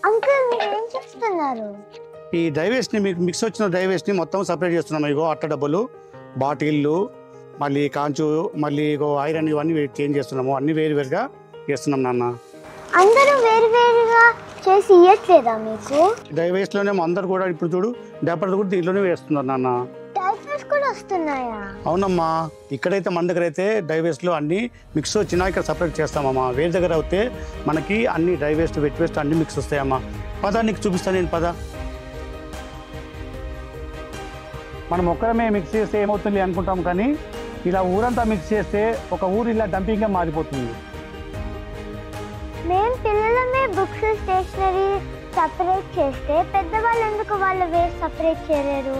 Uncle మీరు ఏం చేస్తున్నారు? ఈ డ్రై వేస్ట్ని మీకు మిక్స్ వచ్చిన డ్రై వేస్ట్ని మొత్తం సపరేట్ చేస్తున్నాం. ఇగో అట్ట డబ్బులు, బాటిళ్ళు, మళ్ళీ కాంచు, మళ్ళీ ఇగో ఐరన్, ఇవన్నీ చేంజ్ చేస్తున్నాము. అన్ని వేరువేరుగా చేస్తున్నాం నాన్న. అందరూ వేరువేరుగా చేసి ఇయ్యట్లేదా మీకు? డ్రై వేస్ట్లోనే అందరు కూడా ఇప్పుడు చూడు డబ్బలు కూడా దీంట్లోనే వేస్తున్నారు నాన్న. టైఫాయిడ్స్ కూడా వస్తున్నాయా? అవునమ్మా, ఇక్కడైతే మన దగ్గర అయితే డ్రై వేస్ట్లో అన్ని మిక్స్ వచ్చినా ఇక్కడ సపరేట్ చేస్తామమ్మా. వేరే దగ్గర అయితే మనకి అన్ని డ్రై వేస్ట్, వెట్ వేస్ట్ అన్ని మిక్స్ వస్తాయమ్మా. పద నీకు చూపిస్తాను నేను, పద. మనం ఒక్కరమే మిక్స్ చేస్తే ఏమవుతుంది అనుకుంటాం, కానీ ఇలా ఊరంతా మిక్స్ చేస్తే ఒక ఊరు ఇలా డంపింగ్గా మారిపోతుంది. మేము పిల్లలమే బుక్స్, స్టేషనరీ సపరేట్ చేస్తే పెద్దవాళ్ళు ఎందుకు వాళ్ళ వేస్ట్ సపరేట్ చేయలేరు?